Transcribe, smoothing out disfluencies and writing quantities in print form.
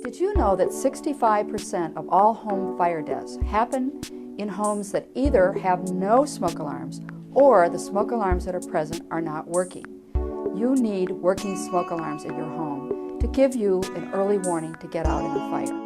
Did you know that 65% of all home fire deaths happen in homes that either have no smoke alarms or the smoke alarms that are present are not working? You need working smoke alarms in your home to give you an early warning to get out in a fire.